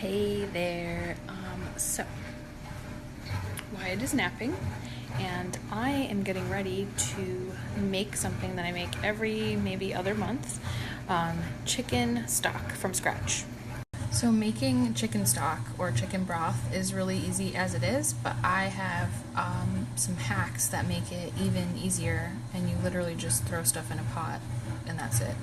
Hey there. So Wyatt is napping, and I am getting ready to make something that I make every maybe other month, chicken stock from scratch. So making chicken stock or chicken broth is really easy as it is, but I have some hacks that make it even easier, and you literally just throw stuff in a pot and that's it.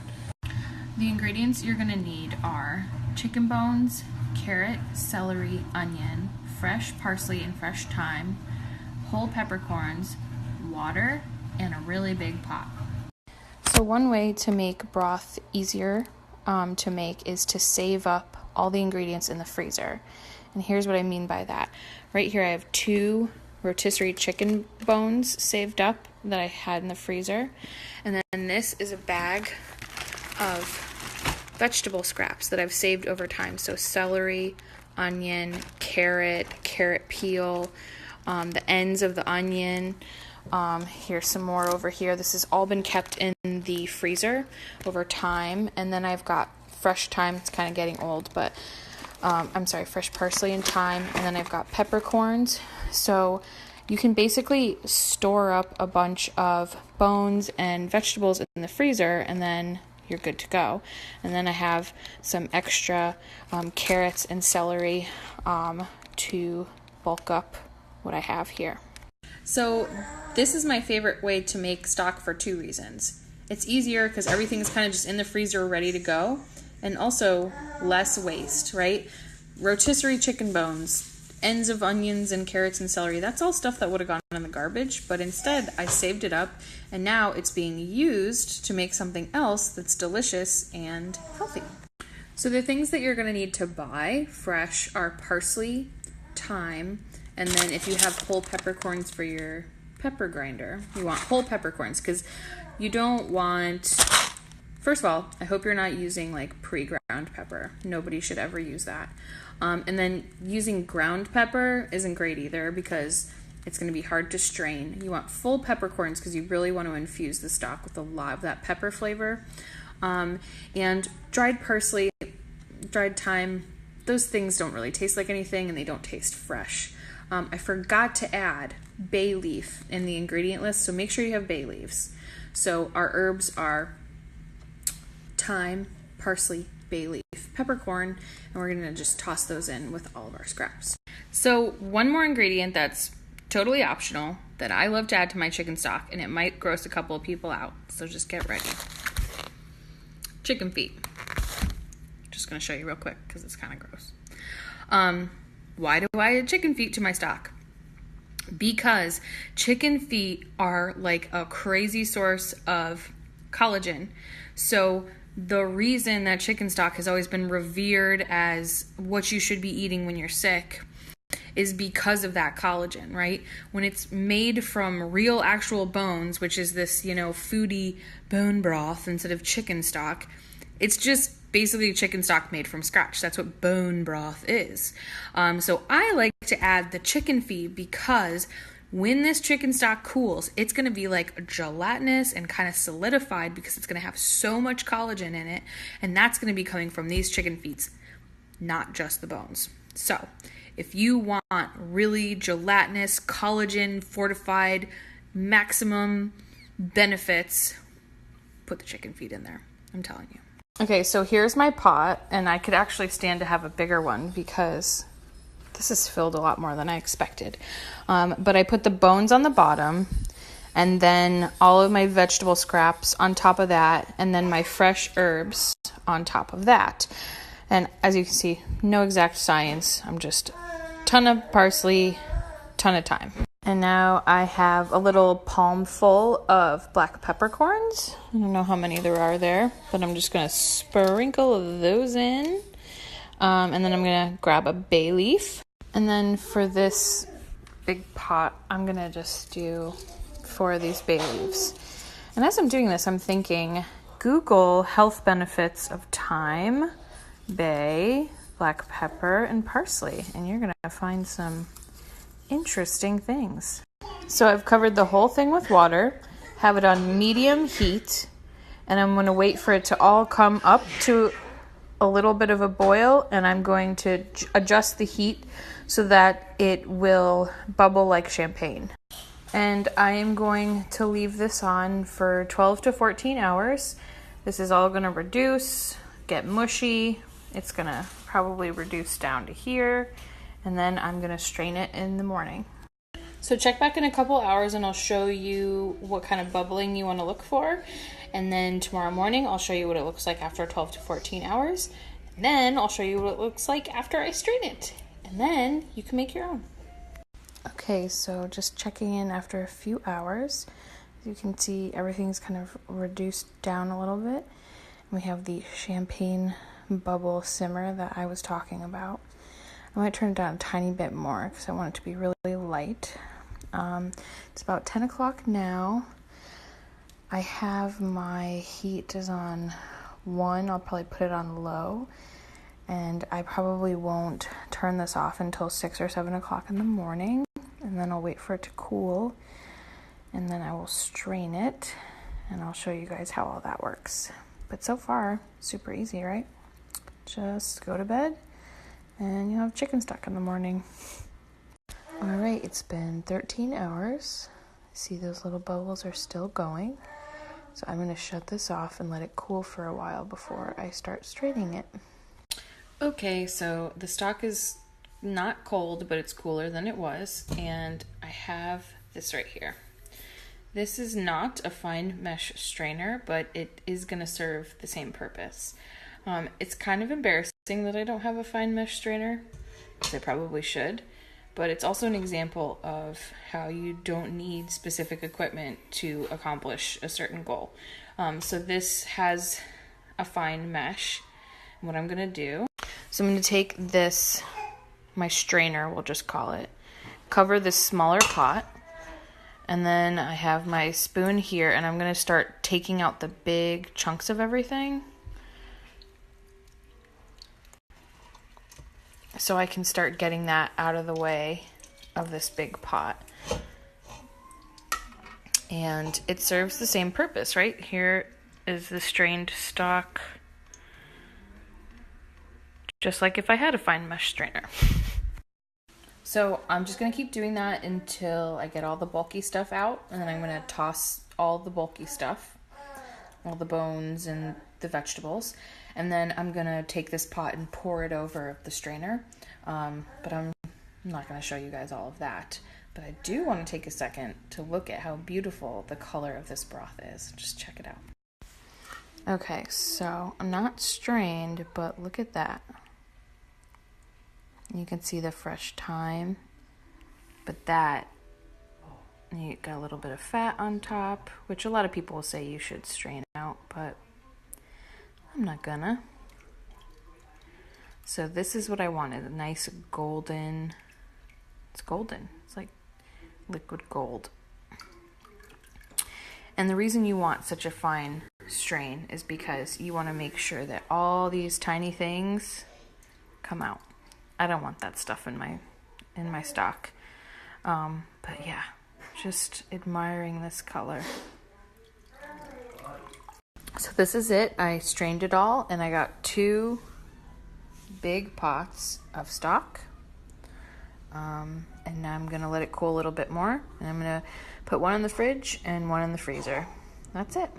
The ingredients you're going to need are chicken bones, carrot, celery, onion, fresh parsley and fresh thyme, whole peppercorns, water, and a really big pot. So one way to make broth easier to make is to save up all the ingredients in the freezer. And here's what I mean by that. Right here I have 2 rotisserie chicken bones saved up that I had in the freezer. And then this is a bag of vegetable scraps that I've saved over time. So celery, onion, carrot peel, the ends of the onion. Here's some more over here. This has all been kept in the freezer over time. And then I've got fresh thyme. It's kind of getting old, but fresh parsley and thyme. And then I've got peppercorns. So you can basically store up a bunch of bones and vegetables in the freezer, and then you're good to go. And then I have some extra carrots and celery to bulk up what I have here. So this is my favorite way to make stock for 2 reasons. It's easier because everything's kind of just in the freezer ready to go, and also less waste, right? Rotisserie chicken bones, ends of onions and carrots and celery, that's all stuff that would have gone in the garbage, but instead I saved it up, and now it's being used to make something else that's delicious and healthy. So the things that you're going to need to buy fresh are parsley, thyme, and then if you have whole peppercorns for your pepper grinder, you want whole peppercorns because you don't want... First of all, I hope you're not using like pre-ground pepper. Nobody should ever use that. And then using ground pepper isn't great either because it's going to be hard to strain. You want full peppercorns because you really want to infuse the stock with a lot of that pepper flavor. And dried parsley, dried thyme, those things don't really taste like anything and they don't taste fresh. I forgot to add bay leaf in the ingredient list, so make sure you have bay leaves. So our herbs are thyme, parsley, bay leaf, peppercorn, and we're going to just toss those in with all of our scraps. So one more ingredient that's totally optional that I love to add to my chicken stock, and it might gross a couple of people out, so just get ready. Chicken feet. Just going to show you real quick because it's kind of gross. Why do I add chicken feet to my stock? Because chicken feet are like a crazy source of collagen. So the reason that chicken stock has always been revered as what you should be eating when you're sick is because of that collagen, right? When it's made from real actual bones, which is this, foodie bone broth instead of chicken stock, it's just basically chicken stock made from scratch. That's what bone broth is. So I like to add the chicken feet because when this chicken stock cools, it's going to be like gelatinous and kind of solidified because it's going to have so much collagen in it, and that's going to be coming from these chicken feet, not just the bones. So if you want really gelatinous, collagen fortified, maximum benefits, put the chicken feet in there. I'm telling you. Okay, so here's my pot, and I could actually stand to have a bigger one because this is filled a lot more than I expected. But I put the bones on the bottom, and then all of my vegetable scraps on top of that, and then my fresh herbs on top of that. And as you can see, no exact science. I'm just ton of parsley, ton of thyme. And now I have a little palm full of black peppercorns. I don't know how many there are there, but I'm just going to sprinkle those in. And then I'm going to grab a bay leaf. And then for this big pot, I'm going to just do 4 of these bay leaves. And as I'm doing this, I'm thinking, Google health benefits of thyme, bay, black pepper, and parsley. And you're going to find some interesting things. So I've covered the whole thing with water, have it on medium heat, and I'm going to wait for it to all come up to a little bit of a boil, and I'm going to adjust the heat so that it will bubble like champagne. And I am going to leave this on for 12 to 14 hours. This is all gonna reduce, get mushy. It's gonna probably reduce down to here, and then I'm gonna strain it in the morning. So check back in a couple hours and I'll show you what kind of bubbling you want to look for. And then tomorrow morning I'll show you what it looks like after 12 to 14 hours. And then I'll show you what it looks like after I strain it. And then you can make your own. Okay, so just checking in after a few hours. As you can see, everything's kind of reduced down a little bit. We have the champagne bubble simmer that I was talking about. I might turn it down a tiny bit more because I want it to be really light. It's about 10 o'clock now. I have my heat is on 1. I'll probably put it on low. And I probably won't turn this off until 6 or 7 o'clock in the morning. And then I'll wait for it to cool. And then I will strain it. And I'll show you guys how all that works. But so far, super easy, right? Just go to bed and you'll have chicken stock in the morning. All right, it's been 13 hours. See, those little bubbles are still going. So I'm gonna shut this off and let it cool for a while before I start straining it. Okay, so the stock is not cold, but it's cooler than it was. And I have this right here. This is not a fine mesh strainer, but it is gonna serve the same purpose. It's kind of embarrassing that I don't have a fine mesh strainer, because I probably should, but it's also an example of how you don't need specific equipment to accomplish a certain goal. So this has a fine mesh. What I'm gonna do, so I'm gonna take this, my strainer, we'll just call it, cover this smaller pot, and then I have my spoon here, and I'm gonna start taking out the big chunks of everything, so I can start getting that out of the way of this big pot. And it serves the same purpose, right? Here is the strained stock, just like if I had a fine mesh strainer. So I'm just gonna keep doing that until I get all the bulky stuff out, and then I'm gonna toss all the bulky stuff, all the bones and the vegetables, and then I'm gonna take this pot and pour it over the strainer. But I'm not gonna show you guys all of that. But I do want to take a second to look at how beautiful the color of this broth is. Just check it out. Okay, so I'm not strained, but look at that. You can see the fresh thyme, but that, you got a little bit of fat on top, which a lot of people will say you should strain out, but I'm not gonna. So this is what I wanted, a nice golden, it's golden, it's like liquid gold. And the reason you want such a fine strain is because you want to make sure that all these tiny things come out. I don't want that stuff in my stock. But yeah, just admiring this color. So this is it. I strained it all, and I got 2 big pots of stock. And now I'm gonna let it cool a little bit more, and I'm gonna put one in the fridge and one in the freezer. That's it.